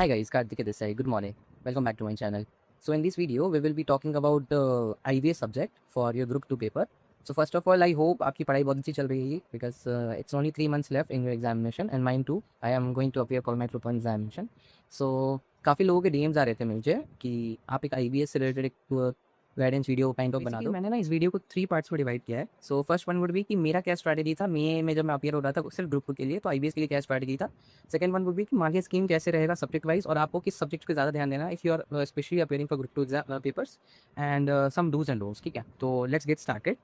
Hi guys, Karthik this side. Good morning. Welcome back to my channel. So in this video, we will be talking about the IBS subject for your Group 2 paper. So first of all, I hope आपकी पढ़ाई बहुत अच्छी चल रही है because it's only 3 months left in your examination and mine too. I am going to appear for my Group 1 examination. So काफ़ी लोगों के DMs आ रहे थे मुझे कि आप एक IBS से रिलेटेड एक गाइडेंस वीडियो काइंड ऑफ बना दो। मैंने ना इस वीडियो को 3 पार्ट्स में डिवाइड किया है। So first one would be कि मेरा क्या स्ट्रैटेजी था मई में जब मैं अपियर हो रहा था सिर्फ ग्रुप 2 के लिए, तो IBS के लिए क्या स्ट्रैटेजी था। सेकंड वन वुड बी कि मार्केट स्कीम कैसे रहेगा सब्जेक्ट वाइज और आपको किस सब्जेक्ट पे ज़्यादा ध्यान देना if you are specially appearing for group 2 exam papers and some dos and don'ts. ठीक है, तो लेट्स गेट स्टार्टेड।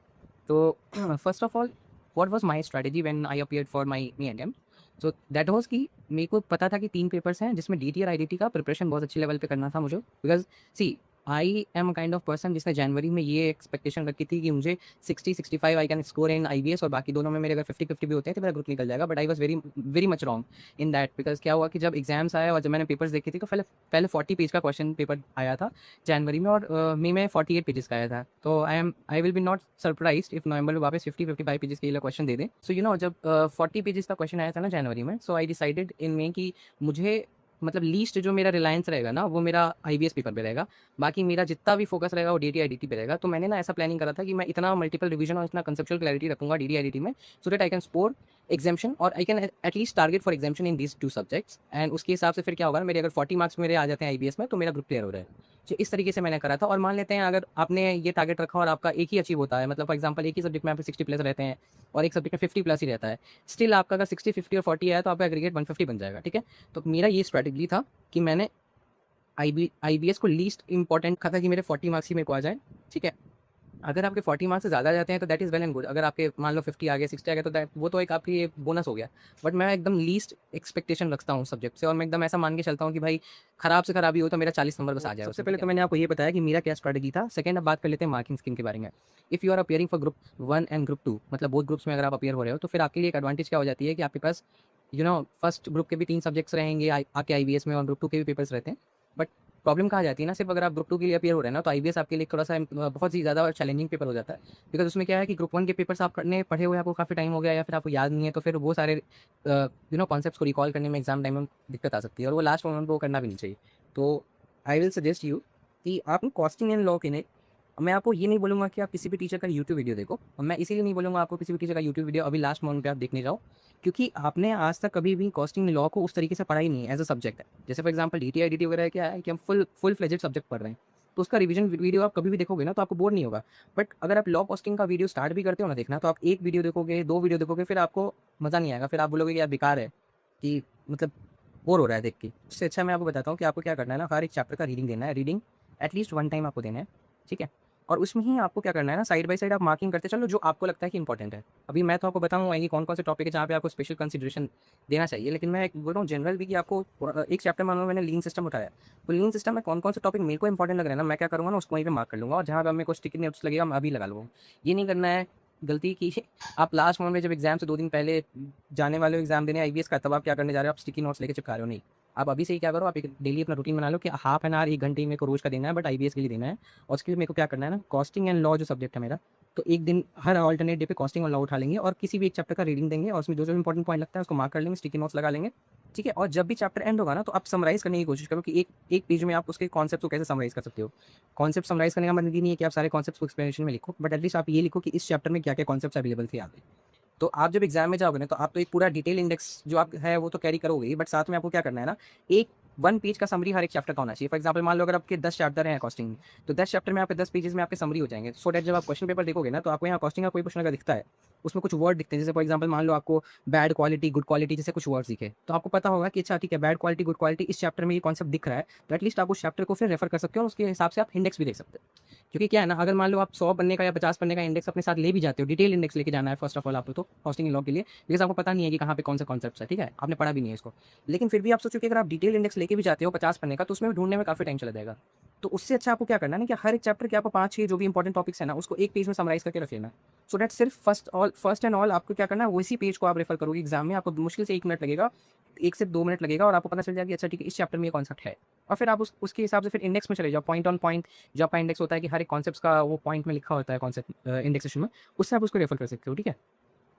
तो first of all, what was my strategy when I appeared for my me and M. So that was कि मेरे को पता था कि 3 पेपर्स हैं जिसमें DT और IDT का प्रिपरेशन बहुत अच्छे लेवल पे करना था मुझे, because see I am kind of person जिसने जनवरी में ये एक्सपेक्टेशन रखी थी कि मुझे 60-65 आई कैन स्कोर इन IBS और बाकी दोनों में मेरे अगर 50-50 भी होते हैं तो मेरा ग्रुप निकल जाएगा। But I was very very much wrong in that, because क्या हुआ कि जब एग्जाम्स आए और जब मैंने पेपर्स देखे थे तो पहले पहले 40 पेज का क्वेश्चन पेपर आया था जनवरी में और मई में 48 पेजेस का आया था। तो I will be not surprise if November में वापस 50-55 पेजेस के लिए क्वेश्चन दे दें। सो जब 40 पेजेस का क्वेश्चन आया था ना जनवरी में, सो आई डिसाइडेड इन में कि मुझे मतलब लीस्ट जो मेरा रिलायंस रहेगा ना वो मेरा IBS पेपर पे रहेगा, बाकी मेरा जितना भी फोकस रहेगा वो DT IDT पे रहेगा। तो मैंने ना ऐसा प्लानिंग करा था कि मैं इतना मल्टीपल रिवीजन और इतना कंसेप्चुअल क्लैरिटी रखूंगा DT IDT में, so that I can score exemption और I can at least target for exemption in these 2 subjects. And उसके हिसाब से फिर क्या होगा, मेरे अगर 40 मार्क्स मेरे आ जाते हैं IBS में तो मेरा ग्रुप क्लियर हो रहा है। तो इस तरीके से मैंने करा था। और मान लेते हैं अगर आपने ये टारगेट रखा और आपका एक ही अचीव होता है, मतलब फॉर एग्जाम्पल एक ही सब्जेक्ट में आप 60 प्लस रहते हैं और एक सब्जेक्ट में 50 प्लस ही रहता है, स्टिल आपका अगर 60, 50 और 40 आया तो आपका एग्रीगेट 150 बन जाएगा। ठीक है, तो मेरा ये स्ट्रैटेजी था कि मैंने IBS को लीस्ट इंपॉर्टेंट रखा था कि मेरे 40 मार्क्स ही मेरे को आ जाए। ठीक है, अगर आपके 40 मार्क्स से ज़्यादा आ जाते हैं तो that is well and good. अगर आपके मान लो 50 आ गए, 60 आ गए, तो दैट वो तो एक आपकी एक बोनस हो गया। बट मैं एकदम लीस्ट एक्सपेक्टेशन रखता हूँ सब्जेक्ट से और मैं एकदम ऐसा मान के चलता हूँ कि भाई खराब से खराब ही हो तो मेरा 40 नंबर बस आ जाए। सबसे पहले तो मैंने आपको ये बताया कि मेरा क्या स्ट्रैटेजी था। सेकंड, अब बात कर लेते हैं मार्किंग स्कीम के बारे में। If you are appearing for group 1 and group 2, मतलब बोथ ग्रुप्स में अगर आप अपियर हो रहे हो तो फिर आपके लिए एक एडवांटेज क्या हो जाती है कि आपके पास फर्स्ट ग्रुप के भी 3 सब्जेक्ट्स रहेंगे आपके IBS में और ग्रुप 2 के भी पेपर्स रहते हैं। बट प्रॉब्लम कहाँ जाती है ना, सिर्फ अगर आप ग्रुप 2 के लिए अपियर हो रहे हैं ना तो IBS आपके लिए थोड़ा सा बहुत ही ज़्यादा चैलेंजिंग पेपर हो जाता है। बिकॉज उसमें क्या है कि ग्रुप 1 के पेपर्स आप करने पढ़े हुए आपको काफ़ी टाइम हो गया या फिर आपको याद नहीं है, तो फिर वो सारे कॉन्सेप्ट्स को रिकॉल करने में एग्जाम टाइम में दिक्कत आ सकती है और वो लास्ट मोमेंट को करना भी नहीं चाहिए। तो आई विल सजेस्ट यू कि आप कॉस्टिंग एंड लॉ के लिए, मैं आपको ये नहीं बोलूँगा कि आप किसी भी टीचर का यूट्यूब वीडियो देखो, और मैं इसीलिए नहीं बोलूँगा आपको किसी भी टीचर का यूट्यूब वीडियो अभी लास्ट मोमेंट पे आप देखने जाओ, क्योंकि आपने आज तक कभी भी कॉस्टिंग लॉ को उस तरीके से पढ़ा ही नहीं है एज अ सब्जेक्ट है। जैसे फॉर एग्जाम्पल DT IDT वगैरह क्या है कि हम फुल फ्लेजेड सब्जेक्ट पढ़ रहे हैं, तो उसका रिवीजन वीडियो आप कभी भी देखोगे ना तो आपको बोर नहीं होगा। बट अगर आप लॉ कॉस्टिंग का वीडियो स्टार्ट भी करते हो ना देखना, तो आप एक वीडियो देखोगे, 2 वीडियो देखोगे, फिर आपको मज़ा नहीं आएगा, फिर आप बोलोगे कि यार बेकार है, कि मतलब बोर हो रहा है देख के। उससे अच्छा मैं आपको बताता हूँ कि आपको क्या करना है ना, हर एक चैप्टर का रीडिंग देना है, रीडिंग एटलीस्ट 1 टाइम आपको देना है। ठीक है, और उसमें ही आपको क्या करना है ना, साइड बाय साइड आप मार्किंग करते चलो जो आपको लगता है कि इंपॉर्टेंट है। अभी मैं तो आपको बताऊंगा कि कौन कौन से टॉपिक है जहाँ पे आपको स्पेशल कंसिडरेशन देना चाहिए, लेकिन मैं बोल रहा हूँ जनरल भी कि आपको एक चैप्टर मान लो मैंने लीन सिस्टम उठाया, तो लीन सिस्टम में कौन कौन से टॉपिक मेरे को इंपॉर्टेंट लग रहा है ना, मैं क्या करूँगा ना उसको वहीं पे मार्क कर लूँगा, और जहाँ पे मेरे को स्टिकी नोट्स लगेगा मैं अभी लगा लूँगा। ये नहीं करना है गलती की आप लास्ट मोमेंट में जब एग्जाम से 2 दिन पहले जाने वाले हो एग्जाम देने IBS का, तब आप क्या करने जा रहे हो, आप स्टिकी नोट्स लेके चिपका रहे हो। नहीं, आप अभी से ही क्या करो, आप एक डेली अपना रूटीन बना लो कि हाफ एन आवर 1 घंटे मेरे को रोज का देना है, बट IBS के लिए देना है। और उसके लिए मेरे को क्या करना है ना, कॉस्टिंग एंड लॉ जो सब्जेक्ट है मेरा, तो एक दिन हर अल्टरनेट डे पे कॉस्टिंग और लॉ उठा लेंगे और किसी भी एक चैप्टर का रीडिंग देंगे और उसमें जो जो इंपॉर्टेंट पॉइंट लगता है उसको मार्क कर लेंगे, स्टिकी नोट्स लगा लेंगे। ठीक है, और जब भी चैप्टर एंड होगा ना तो आप समराइज करने की कोशिश करो कि एक एक पेज में आप उसके कॉन्सेप्ट को कैसे समराइज कर सकते हो। कॉन्सेप्ट समराइज करने का मतलब ये नहीं है कि आप सारे कॉन्सेप्ट को एक्सप्लेनेशन में लिखो, बट एटलीस्ट आप ये लिखो कि इस चैप्टर में क्या क्या कॉन्सेप्ट अवेलेबल थे आगे। तो आप जब एग्जाम में जाओगे ना तो आप तो एक पूरा डिटेल इंडेक्स जो आप है वो तो कैरी करोगे ही, बट साथ में आपको क्या करना है ना, एक 1 पेज का समरी हर एक चैप्टर का होना चाहिए। फॉर एग्जाम्पल मान लो अगर आपके 10 चैप्टर हैं कॉस्टिंग में, तो 10 चैप्टर में आपके 10 पेजेस में आपके समरी हो जाएंगे, सो दैट जब आप क्वेश्चन पेपर देखोगे ना तो आपको यहाँ कॉस्टिंग का कोई क्वेश्चन अगर दिखता है, उसमें कुछ वर्ड दिखते हैं, जैसे फॉर एग्जाम्पल मान लो आपको बैड क्वालिटी गुड क्वालिटी जैसे कुछ वर्ड्स दिखे, तो आपको पता होगा कि अच्छा ठीक है, बैड क्वालिटी गुड क्वालिटी इस चैप्टर में ये कॉन्सेप्ट दिख रहा है, तो एटलीस्ट आप उस चैप्टर को फिर रेफर कर सकते हो और उसके हिसाब से आप इंडेक्स भी देख सकते हो। क्योंकि क्या है ना, अगर मान लो आप 100 पन्ने का या 50 पन्ने का इंडेक्स अपने साथ ले भी जाते हो, डिटेल इंडेक्स लेके जाना है फर्स्ट ऑफ ऑल आपको तो कॉस्टिंग लॉ के लिए, बिकॉज आपको पता नहीं है कि कहाँ पे कौन सा कॉन्सेप्ट है। ठीक है, आपने पढ़ा भी नहीं है इसको, लेकिन फिर भी आप सोचो कि अगर आप डिटेल इंडेक्स लेके भी जाते हो 50 पन्ने का, तो उसमें भी ढूंढने में काफी टाइम चला जाएगा। तो उससे अच्छा आपको क्या करना है ना कि हर एक चैप्टर के आपको 5-6 जो भी इंपॉर्टेंट टॉपिक्स है ना उसको एक पेज में समराइज करके रख लेना। सो दैट सिर्फ फर्स्ट एंड ऑल आपको क्या करना है, उसी पेज को आप रेफर करोगे एग्जाम में, आपको मुश्किल से 1 मिनट लगेगा, 1 से 2 मिनट लगेगा, और आपको पता चल जाएगा कि अच्छा ठीक है, इस चैप्टर में ये कॉन्सेप्ट है। और फिर आप उसके हिसाब से फिर इंडेक्स में चले जाओ, पॉइंट ऑन पॉइंट। जो आपका इंडेक्स होता है कि हर एक कॉन्सेप्ट का वो पॉइंट में लिखा होता है कॉन्सेप्ट इंडेक्सेशन में, उससे आप उसको रेफर कर सकते हो। ठीक है,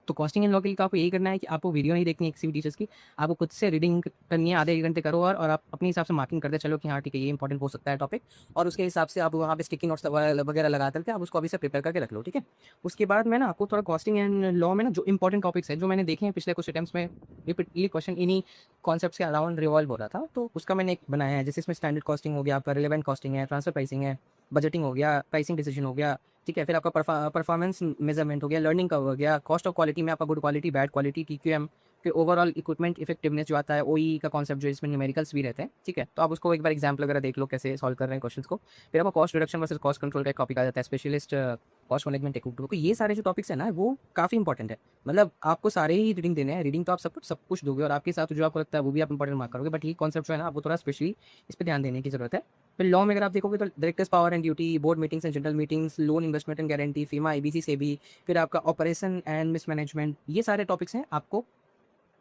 तो कॉस्टिंग एंड लॉ के लिए तो आपको यही करना है कि आपको वीडियो नहीं देखनी है किसी भी टीचर्स की, आपको खुद से रीडिंग करनी है, आधे 1 घंटे करो और आप अपने हिसाब से मार्किंग करते चलो कि हाँ ठीक है ये इंपॉर्टेंट हो सकता है टॉपिक, और उसके हिसाब से आप वहाँ पे स्टिकी नोट्स वगैरह लगा करके आप उसको अभी से प्रिपेयर करके रख लो, ठीक है। उसके बाद मैं ना आपको थोड़ा कॉस्टिंग एंड लॉ में ना जो इंपॉर्टेंट टॉपिक्स है जो मैंने देखे हैं पिछले कुछ अटेम्प्ट्स में, रिपीटली क्वेश्चन इन्हीं कॉन्सेप्ट्स के अराउंड रिवॉल्व हो रहा था, तो उसका मैंने एक बनाया है। जैसे इसमें स्टैंडर्ड कॉस्टिंग हो गया, आपका रिलेवेंट कॉस्टिंग है, ट्रांसफर प्राइसिंग है, बजटिंग हो गया, प्राइसिंग डिसीजन हो गया, ठीक है। फिर आपका परफॉर्मेंस मेजरमेंट हो गया, लर्निंग का हो गया, कॉस्ट ऑफ क्वालिटी में आपका good quality, bad quality, TQM, फिर ओवरऑल इक्विपमेंट इफेक्टिवनेस जो आता है, OEE का कॉन्सेप्ट जो इसमें न्यूमेरिकल्स भी रहते हैं, ठीक है। तो आप उसको एक बार एग्जाम्पल वगैरह देख लो कैसे सॉल्व कर रहे हैं क्वेश्चंस को। फिर आपको cost reduction versus cost control का एक टॉपिक आ जाता है, स्पेशलिस्ट कॉस्ट मैनेजमेंट टेक्निक। तो ये सारे जो टॉपिक्स है ना वो काफ़ी इंपॉर्टेंट है, मतलब आपको सारे ही रीडिंग देने हैं, रीडिंग तो आप सब कुछ दोगे और आपके साथ जो आपको लगता है वो भी आप इंपॉर्टेंट मार्क करोगे, बट ये कॉन्सेप्ट जो है ना आपको थोड़ा स्पेशली इस पर ध्यान देने की जरूरत है। फिर लॉ में अगर आप देखोगे तो directors power and duty, board meetings and general meetings, loan investment and guarantee, FEMA, IBC से भी, फिर आपका ऑपरेशन एंड मिसमैनेजमेंट, ये सारे टॉपिक्स हैं, आपको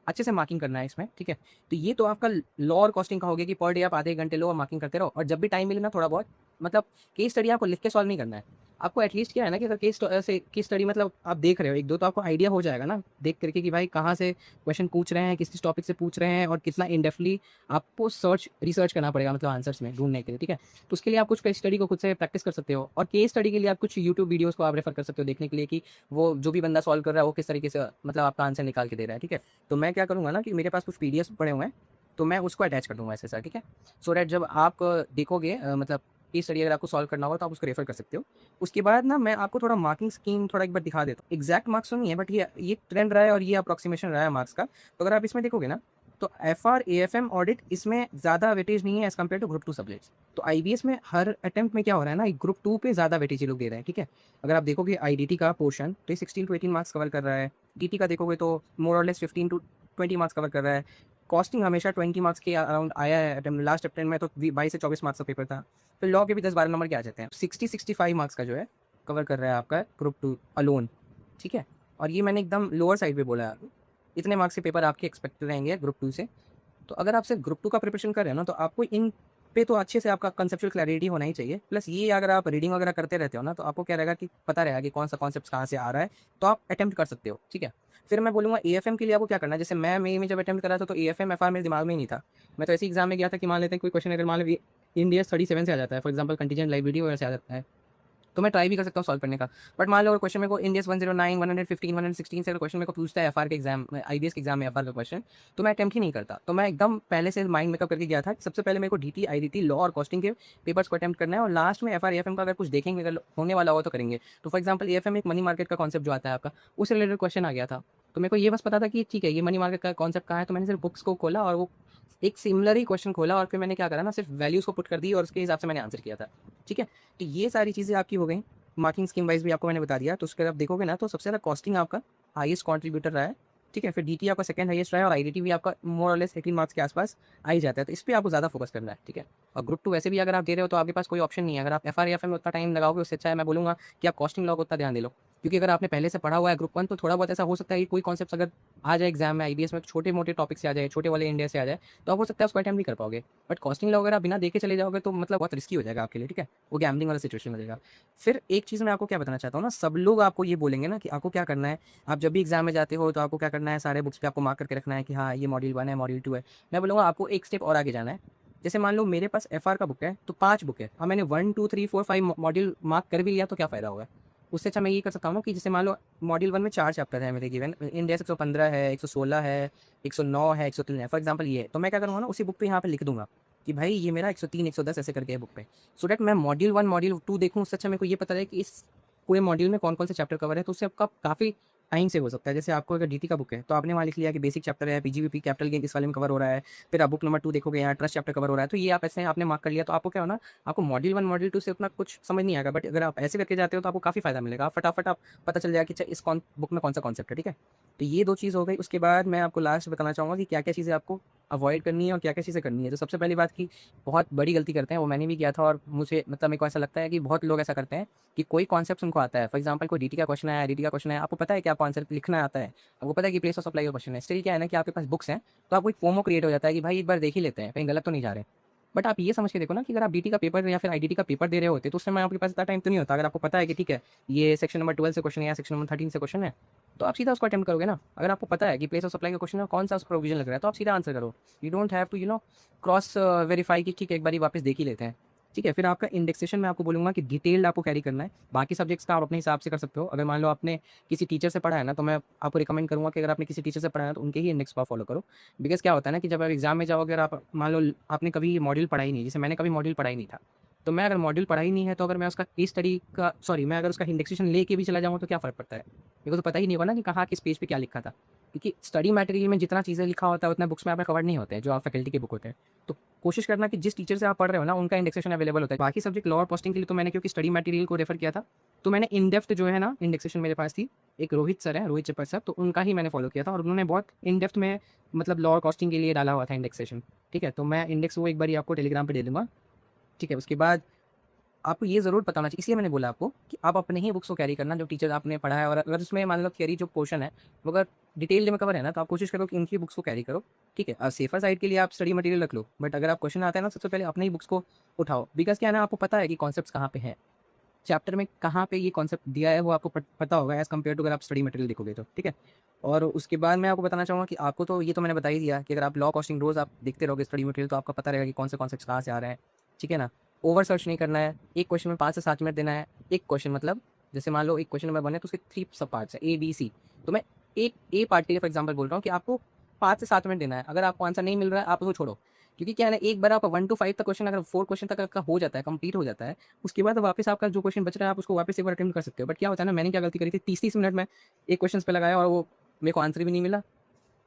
अच्छे से मार्किंग करना है इसमें, ठीक है। तो ये तो आपका लॉ और कॉस्टिंग का हो गया कि पर डे आप आधे घंटे लो और मार्किंग करते रहो, और जब भी टाइम मिले ना थोड़ा बहुत, मतलब केस स्टडी आपको लिख के सॉल्व नहीं करना है, आपको एटलीस्ट क्या है ना कि अगर केस स्टडी मतलब आप देख रहे हो एक दो, तो आपको आइडिया हो जाएगा ना देख करके कि भाई कहाँ से क्वेश्चन पूछ रहे हैं, किस किस टॉपिक से पूछ रहे हैं, और कितना इन डेप्थली आपको रिसर्च करना पड़ेगा मतलब आंसर्स में ढूंढने के लिए, ठीक है। तो उसके लिए आप कुछ केस स्टडी को खुद से प्रैक्टिस कर सकते हो, और केस स्टडी के लिए आप कुछ यूट्यूब वीडियोज़ को आप रेफर कर सकते हो देखने के लिए कि वो जो भी बंदा सॉल्व कर रहा है वो किस तरीके से मतलब आपका आंसर निकाल के दे रहा है, ठीक है। तो मैं क्या करूँगा ना कि मेरे पास कुछ PDF पड़े हुए हैं, तो मैं उसको अटैच कर दूँगा ऐसे सर, ठीक है। सो दैट जब आप देखोगे मतलब केस स्टडी अगर आपको सॉल्व करना होगा तो आप उसको रेफर कर सकते हो। उसके बाद ना मैं आपको थोड़ा मार्किंग स्कीम थोड़ा एक बार दिखा देता हूँ। एग्जैक्ट मार्क्स तो नहीं है, बट ये ट्रेंड रहा है और ये अप्रोक्सीमेशन रहा है मार्क्स का। तो अगर आप इसमें देखोगे ना तो FR AFM ऑडिट इसमें ज़्यादा वेटेज नहीं है as compare to group 2 subjects. तो IBS में हर अटेम्प्ट में क्या हो रहा है ना, ग्रुप 2 पे ज़्यादा वेटेज ये लोग दे रहे हैं, ठीक है। अगर आप देखोगे IDT का पोर्शन तो ये 16 to 18 मार्क्स कवर कर रहा है। DT का देखोगे तो मोर और लेस 15 to 20 मार्क्स कवर कर रहा है। कॉस्टिंग हमेशा 20 मार्क्स के अराउंड आया है अटेम्प्ट, लास्ट अटेम्प्ट में तो 22 से 24 मार्क्स का पेपर था। फिर लॉ के भी 10-12 नंबर के आ जाते हैं। 60-65 मार्क्स का जो है कवर कर रहा है आपका ग्रुप 2 अलोन, ठीक है। और ये मैंने एकदम लोअर साइड पे बोला है, इतने मार्क्स के पेपर आपके एक्सपेक्ट रहेंगे ग्रुप 2 से। तो अगर आप सिर्फ ग्रुप 2 का प्रिपरेशन कर रहे हो ना तो आपको इन पे तो अच्छे से आपका कंसेप्चुअल क्लैरिटी होना ही चाहिए। प्लस ये अगर आप रीडिंग वगैरह करते रहते हो ना तो आपको क्या रहेगा कि पता रहेगा कि कौन सा कॉन्सेप्ट कहाँ से आ रहा है, तो आप अटेम्प्ट कर सकते हो, ठीक है। फिर मैं बोलूँगा AFM के लिए आपको क्या करना है। जैसे मैं मई में जब अटेम्प्ट कर रहा था तो AFM FR मेरे दिमाग में ही नहीं था। मैं तो ऐसे एग्जाम में गया था कि मान लेते हैं कोई क्वेश्चन अगर मान लो इंडिया 37 से आ जाता है, फॉर एग्जाम्पल कंटीजेंट लाइबिलिटी वगैरह से आ जाता है, तो मैं ट्राई भी कर सकता हूँ सॉल्व करने का। बट मान लो अगर क्वेश्चन मेरे को इंडियस 109, 115, 116 से अगर क्वेश्चन मेरे को पूछता है FR के एग्जाम में, IBS के एग्जाम में FR का क्वेश्चन, तो मैं अटेम्प्ट ही नहीं करता। तो मैं एकदम पहले से माइंड मेकअप करके गया था कि सबसे पहले मेरे को DT IDT लॉ और कॉस्टिंग के पेपर्स को अटेम्प्ट करना है, और लास्ट में FR AFM का अगर कुछ देखेंगे, अगर होने वाला हो तो करेंगे। तो फॉर एग्जाम्पल AFM एक मनी मार्केट का कॉन्सेप्ट जो आता है आपका, उससे रिलेटेड क्वेश्चन आ गया था। तो मेरे को ये बस पता था कि ठीक है ये मनी मार्केट का कॉन्सेप्ट कहाँ है, तो मैंने सिर्फ बुक्स को खोला और वो एक सिमिलर ही क्वेश्चन खोला, और फिर मैंने क्या करा ना सिर्फ वैल्यूज़ को पुट कर दी और उसके हिसाब से मैंने आंसर किया था, ठीक है। तो ये सारी चीज़ें आपकी हो गई। मार्किंग स्कीम वाइज भी आपको मैंने बता दिया। तो उसके बाद आप देखोगे ना तो सबसे ज़्यादा कॉस्टिंग आपका हाईएस्ट कंट्रीब्यूटर रहा है, ठीक है। फिर DT आपका सेकंड हाईएस्ट रहा है, और IDT भी आपका मोर और लेस 18 मार्क्स के आसपास आ ही जाता है। तो इस पे आपको ज़्यादा फोकस करना है, ठीक है। और ग्रुप 2 वैसे भी अगर आप दे रहे हो तो आपके पास कोई ऑप्शन नहीं है। अगर आप FR या FM में उतना टाइम लगाओगे उससे अच्छा है मैं बोलूँगा कि आप कॉस्टिंग लॉ को उतना ध्यान दे लो, क्योंकि अगर आपने पहले से पढ़ा हुआ है ग्रुप 1 तो थोड़ा बहुत ऐसा हो सकता है कि कोई कॉन्सेप्ट अगर आ जाए एग्जाम में IBS में, छोटे मोटे टॉपिक से आ जाए, छोटे वाले इंडिया से आ जाए, तो आप हो सकता है उसको अटेम्प्ट नहीं कर पाओगे। बट कॉस्टिंग लॉ वगैरह बिना देखे चले जाओगे तो मतलब बहुत रिस्की हो जाएगा आपके लिए, ठीक है। वो गैम्बलिंग वाला सिचुएशन हो जाएगा। फिर एक चीज़ मैं आपको क्या बताना चाहता हूँ ना, सब लोग आपको ये बोलेंगे ना कि आपको क्या करना है, आप जब भी एग्जाम में जाते हो तो आपको क्या करना है, सारे बुक्स पे आपको मार्क करके रखना है कि हाँ ये मॉड्यूल 1 है, मॉड्यूल 2 है। मैं बोलूँगा आपको एक स्टेप और आगे जाना है। जैसे मान लो मेरे पास FR का बुक है तो 5 बुक है, और मैंने 1 2 3 4 5 मॉड्यूल मार्क कर भी लिया तो क्या फ़ायदा होगा। उससे अच्छा मैं ये कर सकता हूँ ना कि जैसे मान लो मॉड्यूल 1 में 4 चैप्टर है मेरे गिवन, इंडेक्स 115 है, 116 है, 109 है, 103 है, फॉर एग्जाम्पल ये है। तो मैं क्या करूँगा ना उसी बुक पे यहाँ पे लिख दूंगा कि भाई ये मेरा 103 110 ऐसे करके है बुक पे, सो डैट मैं मॉड्यूल 1 मॉड्यूल 2 देखूँ। उससे अच्छा मेरे को ये पता है कि इस पूरे मॉड्यूल में कौन कौन से चैप्टर कवर है, तो उससे आपका काफ़ी टाइम सेव हो सकता है। जैसे आपको अगर DT का बुक है तो आपने वहाँ लिख लिया कि बेसिक चैप्टर है, PGBP कैपिटल गेन इस वाले में कवर हो रहा है। फिर आप बुक नंबर 2 देखोगे यहाँ ट्रस्ट चैप्टर कवर हो रहा है, तो ये आप ऐसे आपने मार्क कर लिया तो आपको क्या होना, आपको मॉड्यूल 1 मॉड्यूल 2 से उतना कुछ समझ नहीं आएगा। बट अगर आप ऐसे करके जाते हो तो आपको काफ़ी फायदा मिलेगा, आप फटाफट आप पता चल जाएगा कि अच्छा इस बुक में कौन सा कॉन्सेप्ट है, ठीक है। तो ये 2 चीज़ हो गई। उसके बाद मैं आपको लास्ट बताना चाहूँगा कि क्या क्या चीज़ें आपको अवॉइड करनी है और क्या क्या चीज़ें करनी है। तो सबसे पहली बात की बहुत बड़ी गलती करते हैं, वो मैंने भी किया था, और मुझे मतलब मेरे को ऐसा लगता है कि बहुत लोग ऐसा करते हैं कि कोई कॉन्सेप्ट उनको आता है, फॉर एग्जाम्पल कोई DT का क्वेश्चन है, IDT का क्वेश्चन है, आपको पता है कि आपको आंसर लिखना आता है, आपको पता है कि प्लेस ऑफ सप्लाई का क्वेश्चन है, स्टिल क्या है ना कि आपके पास बुक्स हैं, तो आपको एक फोमो क्रिएट हो जाता है कि भाई एक बार देख ही लेते हैं, कहीं गलत तो नहीं जा रहे। बट आप ये समझ के देखो ना कि अगर आप DT का पेपर या फिर IDT का पेपर दे रहे होते तो उस समय आपके पास इतना टाइम तो नहीं होता। अगर आपको पता है कि ठीक है ये सेक्शन नंबर 12 से क्वेश्चन है या सेक्शन नंबर 13 से क्वेश्चन है, तो आप सीधा उसको अटेम्प्ट करोगे ना। अगर आपको पता है कि प्लेस ऑफ सप्लाई का क्वेश्चन है, कौन सा उस प्रोविजन लग रहा है, तो आप सीधा आंसर करो। You don't have to cross verify कि ठीक है एक बार वापस देख ही लेते हैं। ठीक है, फिर आपका इंडेक्सेशन मैं आपको बोलूँगा कि डिटेल्ड आपको कैरी करना है। बाकी सब्जेक्ट्स का आप अपने हिसाब से कर सकते हो। अगर मान लो आपने किसी टीचर से पढ़ा है ना, तो मैं आपको रिकमेंड करूँगा कि अगर आपने किसी टीचर से पढ़ा है तो उनके ही इंडेक्स को फॉलो करो। बिकॉज़ क्या होता है ना कि जब आप एग्ज़ाम में जाओगे, अगर आप मान लो आपने कभी मॉड्यूल पढ़ा ही नहीं, जैसे मैंने कभी मॉड्यूल पढ़ा ही नहीं था, तो मैं अगर मॉड्यूल पढ़ा ही नहीं है, तो अगर मैं उसका केस स्टडी का मैं अगर उसका इंडेक्सेशन लेके भी चला जाऊँ तो क्या फ़र्क पड़ता है? मेरे को तो पता ही नहीं होगा ना कि कहाँ किस पेज पे क्या लिखा था। क्योंकि स्टडी मटेरियल में जितना चीज़ें लिखा होता है उतना बुक्स में आपने कवर नहीं होते हैं, जो आप फैकल्टी के बुक होते हैं। तो कोशिश करना कि जिस टीचर से आप पढ़ रहे हो ना, उनका इंडेक्सेशन अवेलेबल होता है। बाकी सब्जेक्ट लॉ और पोस्टिंग के लिए तो मैंने क्योंकि स्टडी मटेरियल को रेफर किया था, तो मैंने इन डेप्थ जो है ना इंडेक्सेशन मेरे पास थी। एक रोहित सर हैं, रोहित चपर सर, तो उनका ही मैंने फॉलो किया था और उन्होंने बहुत इन डेप्थ में मतलब लॉ और कॉस्टिंग के लिए डाला हुआ था इंडेक्सेशन। ठीक है, तो मैं इंडेक्स वो एक बार आपको टेलीग्राम पे दे दूँगा। ठीक है, उसके बाद आपको ये ज़रूर पता होना चाहिए, इसलिए मैंने बोला आपको कि आप अपने ही बुक्स को कैरी करना जो टीचर आपने पढ़ा है, और अगर उसमें मान लो थियरी जो पोर्शन है वो अगर डिटेल में कवर है ना, तो आप कोशिश करो कि उनकी बुक्स को कैरी करो। ठीक है, सेफर साइड के लिए आप स्टडी मटेरियल रख लो, बट अगर आप क्वेश्चन आता है ना, सबसे पहले अपने ही बुक्स को उठाओ। बिकॉज़ क्या है ना, आपको पता है कि कॉन्सेप्ट्स कहाँ पे हैं, चैप्टर में कहाँ पे ये कॉन्सेप्ट दिया है वो आपको पता होगा एज़ कम्पेयर टू अगर आप स्टडी मटेरियल देखोगे तो। ठीक है, और उसके बाद मैं आपको बताना चाहूँगा कि आपको तो ये तो मैंने बता ही दिया कि अगर आप लॉ कॉस्टिंग रोज़ आप देखते रहोगे स्टडी मटेरियल, तो आपको पता रहेगा कि कौन से कॉन्सेप्ट्स कहाँ से आ रहे हैं। ठीक है ना, ओवर सर्च नहीं करना है, एक क्वेश्चन में 5 से 7 मिनट देना है। एक क्वेश्चन मतलब जैसे मान लो एक क्वेश्चन नंबर 1 है तो उसके 3 सब पार्ट्स हैं, ए, बी, सी। तो मैं एक ए पार्ट के लिए फॉर एग्जांपल बोल रहा हूँ कि आपको 5 से 7 मिनट देना है। अगर आपको आंसर नहीं मिल रहा है, आप उसको छोड़ो। क्योंकि क्या है ना, एक बार आप 1 टू 5 तक क्वेश्चन, अगर 4 क्वेश्चन तक आपका हो जाता है, कंप्लीट हो जाता है, उसके बाद वापस आपका जो क्वेश्चन बच रहा है आप उसको वापस एक बार अटेम्प्ट कर सकते हो। बट क्या होता है ना, मैंने क्या गलती करी थी, 30-30 मिनट में एक क्वेश्चन पे लगाया और वो मेरे को आंसर भी नहीं मिला,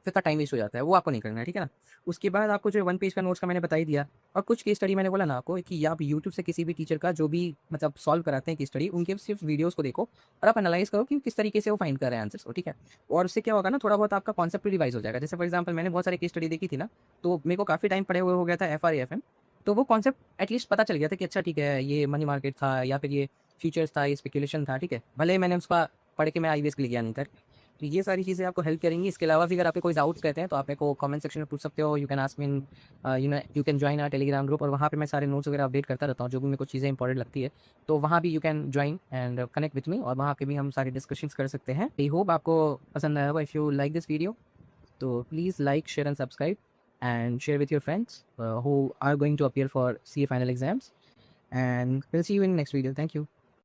फिर इतना टाइम वेस्ट हो जाता है, वो आपको नहीं करना है। ठीक है ना, उसके बाद आपको जो 1 पेज का नोट्स का मैंने बता ही दिया, और कुछ केस स्टडी मैंने बोला ना आपको कि आप यूट्यूब से किसी भी टीचर का जो भी मतलब सॉल्व कराते हैं केस स्टडी, उनके सिर्फ वीडियोज़ को देखो और आप एनालाइज़ करो कि किस तरीके से वो फाइंड कर रहे हैं आंसर्स को। ठीक है, और उससे क्या होगा ना, थोड़ा बहुत आपका कॉन्सेप्ट रिवाइज़ हो जाएगा। जैसे फॉर एग्जाम्पल मैंने बहुत सारी केस स्टडी देखी थी ना, तो मेरे को काफ़ी टाइम पढ़े हुए हो गया था FRAFM, तो वो कॉन्सेप्ट एटलीस्ट पता चल गया था कि अच्छा ठीक है, ये मनी मार्केट था या फिर ये फ्यूचर्स था, ये स्पेकुलेशन था। ठीक है, भले ही मैंने उसका पढ़ के मैं IBS के लिए गया नहीं था। तो ये सारी चीज़ें आपको हेल्प करेंगी। इसके अलावा भी अगर आपके कोई डाउट्स रहते हैं तो आप मेरे को कमेंट सेक्शन में पूछ सकते हो। You can ask me in you can join our Telegram group, और वहाँ पे मैं सारे नोट्स वगैरह अपडेट करता रहता हूँ, जो भी मेरे को चीज़ें इंपॉर्टेंट लगती है। तो वहाँ भी you can join and connect with me, और वहाँ पे भी हम सारे डिस्कशंस कर सकते हैं। आई होप आपको पसंद आया होगा। If you like this video तो please like, share and subscribe and share with your friends who are going to appear for CA final exams, and we'll see you in the next video. Thank you.